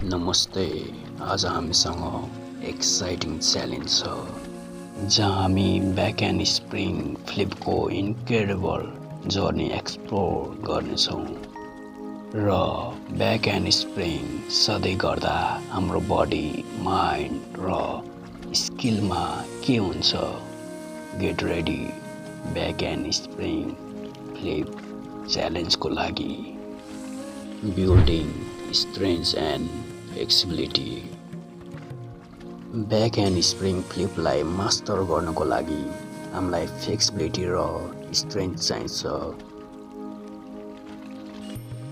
नमस्ते। आज हामीसँग एक्साइटिङ च्यालेन्ज छ जहाँ हामी ब्याक एन्ड स्प्रिङ फ्लिपको इन्क्रेडिबल जर्नी एक्सप्लोर गर्नेछौँ र ब्याक एन्ड स्प्रिङ सधैँ गर्दा हाम्रो बडी, माइन्ड र स्किलमा के हुन्छ। Get ready back and spring flip च्यालेन्जको लागि। Building strength and flexibility. Back and spring फ्लिपलाई मास्टर गर्नको लागि हामीलाई फ्लेक्सिबिलिटी र स्ट्रेन्थ चाहिन्छ।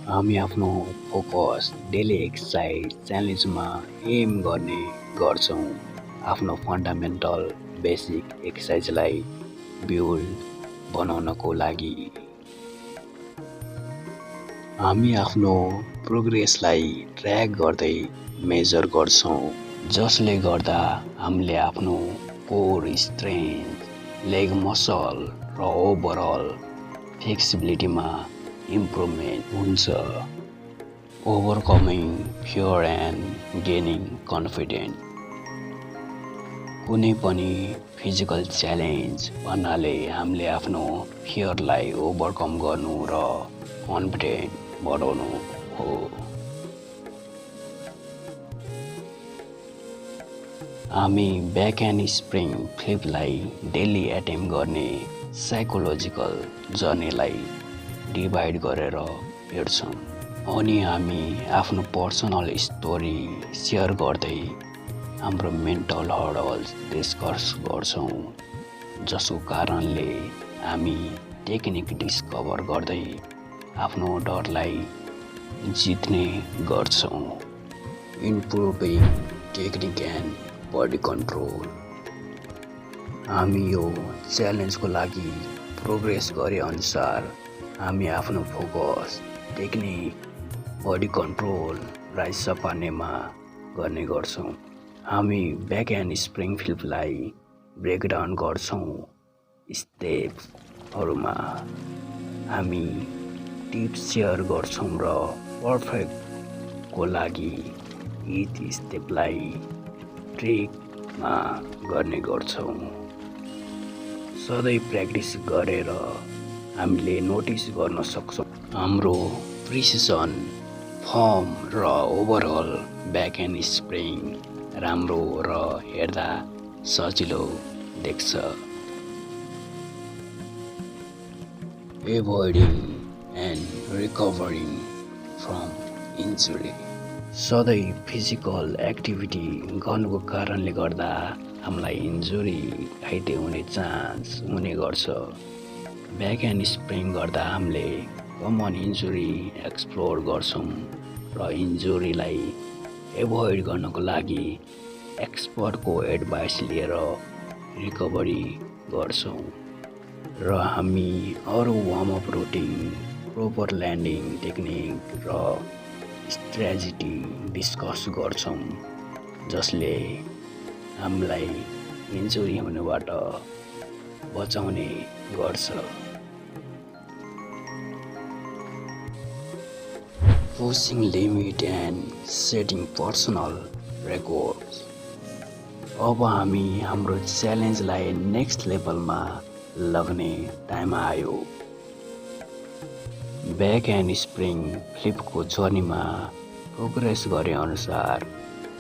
हामी आफ्नो फोकस डेली एक्सर्साइज च्यालेन्जमा एम गर्ने गर्छौँ। आफ्नो फन्डामेन्टल बेसिक एक्सर्साइजलाई बिल्ड बनाउनको लागि हामी आफ्नो प्रोग्रेसलाई ट्र्याक गर्दै मेजर गर्छौँ, जसले गर्दा हामीले आफ्नो कोर स्ट्रेन्थ, लेग मसल र ओभरअल फ्लेक्सिबिलिटीमा इम्प्रुभमेन्ट हुन्छ। ओभरकमिङ फियर एन्ड गेनिङ कन्फिडेन्ट। कुनै पनि फिजिकल च्यालेन्ज भन्नाले हामीले आफ्नो फियरलाई ओभरकम गर्नु र कन्फिडेन्ट बढाउनु हो। हामी ब्याक एन्ड स्प्रिङ फ्लिपलाई डेली एटेम्प गर्ने साइकोलोजिकल जर्नीलाई डिभाइड गरेर हेर्छौँ अनि हामी आफ्नो पर्सनल स्टोरी सेयर गर्दै हाम्रो मेन्टल हर्डल्स डिस्कस गर्छौँ, जसको कारणले हामी टेक्निक डिस्कभर गर्दै आफ्नो डरलाई जित्ने गर्छौँ। Improving technique and body control. हामी यो च्यालेन्जको लागि प्रोग्रेस गरे अनुसार हामी आफ्नो फोकस टेक्निक, बडी कन्ट्रोल र सपार्नेमा गर्ने गर्छौँ। हामी ब्याक एन्ड स्प्रिङ फ्लिपलाई ब्रेकडाउन गर्छौँ स्टेप्सहरूमा। हामी टिप्स सेयर गर्छौँ र पर्फेक्टको लागि इच स्टेपलाई ट्रिकमा गर्ने गर्छौँ। सधैँ प्र्याक्टिस गरेर हामीले नोटिस गर्न सक्छौँ हाम्रो प्रिसिसन, फर्म र ओभरअल ब्याक एन्ड स्प्रिङ राम्रो र हेर्दा सजिलो देख्छ। एभोइडिङ एन्ड रिकभरिङ फ्रम इन्जुरी। सधैँ फिजिकल एक्टिभिटी गर्नुको कारणले गर्दा हामीलाई इन्जुरी घाइते हुने चान्स हुने गर्छ। ब्याक एन्ड स्प्रिङ गर्दा हामीले कमन इन्जुरी एक्सप्लोर गर्छौँ र इन्जुरीलाई एभोइड गर्नको लागि एक्सपर्टको एडभाइस लिएर रिकभरी गर्छौँ र हामी अरू warm up routine, proper landing technique र स्ट्र्याटेजी डिस्कस गर्छौँ, जसले हामीलाई इन्जुरी हुनबाट बचाउने गर्छ। Pushing limit and setting personal records. अब हामी हाम्रो च्यालेन्जलाई नेक्स्ट लेभलमा लग्ने टाइम आयो। ब्याक एन्ड स्प्रिङ फ्लिपको जर्नीमा प्रोग्रेस गरे अनुसार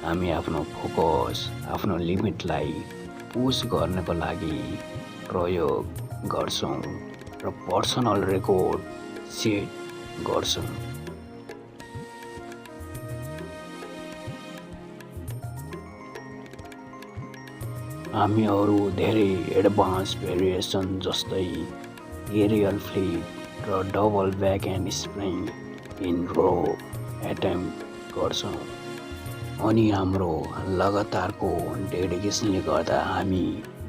हामी आफ्नो फोकस, आफ्नो लिमिटलाई पुस गर्नको लागि प्रयोग गर्छौँ र पर्सनल रेकर्ड सेट गर्छौँ। हामी अरू धेरै एडभान्स भेरिएसन जस्तै एरियल फ्लिप र double back and spring in row attempt गर्छौँ अनि हाम्रो लगातारको डेडिकेसनले गर्दा हामी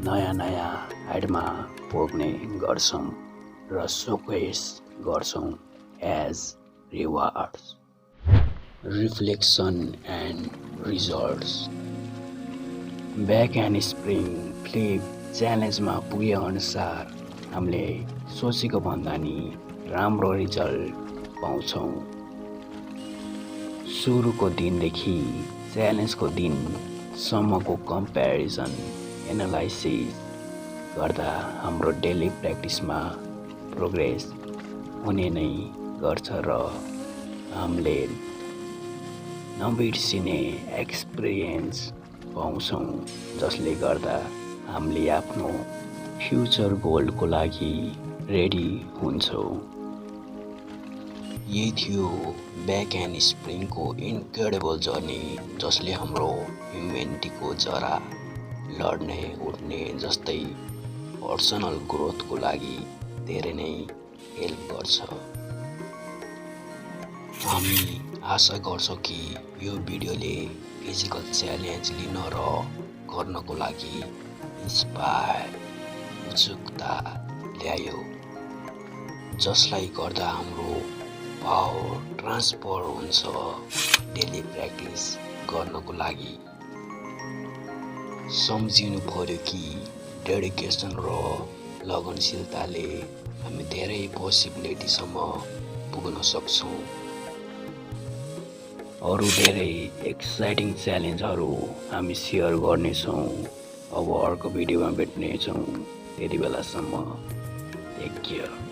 नयाँ हाइटमा पुग्ने गर्छौँ र सोकेस गर्छौँ as rewards. Reflection and results. Back and spring flip च्यालेन्जमा पुगे अनुसार हामीले सोचेको भन्दा नि राम्रो रिजल्ट पाउँछौँ। सुरुको दिनदेखि च्यालेन्जको दिनसम्मको कम्पेरिजन एनालाइसिस गर्दा हाम्रो डेली प्र्याक्टिसमा प्रोग्रेस हुने नै गर्छ र हामीले नबिर्सिने एक्सपिरियन्स पाउँछौँ, जसले गर्दा हामीले आफ्नो फ्युचर गोलको लागि रेडी हुन्छौँ। यही थियो ब्याक एन्ड स्प्रिङको इन्क्रेडिबल जर्नी, जसले हाम्रो ह्युमेनिटीको जरा लड्ने उठ्ने जस्तै पर्सनल ग्रोथको लागि धेरै नै हेल्प गर्छ। हामी आशा गर्छौँ कि यो भिडियोले फिजिकल च्यालेन्ज लिन र गर्नको लागि इन्स्पायर उत्सुकता ल्यायो, जसलाई गर्दा हाम्रो पावर ट्रान्सफर हुन्छ डेली प्र्याक्टिस गर्नको लागि। सम्झिनु पर्यो कि डेडिकेसन र लगनशीलताले हामी धेरै पोसिबिलिटीसम्म पुग्न सक्छौँ। अरू धेरै एक्साइटिङ च्यालेन्जहरू हामी सेयर गर्नेछौँ। अब अर्को भिडियोमा भेट्नेछौँ। त्यति बेलासम्म टेक केयर।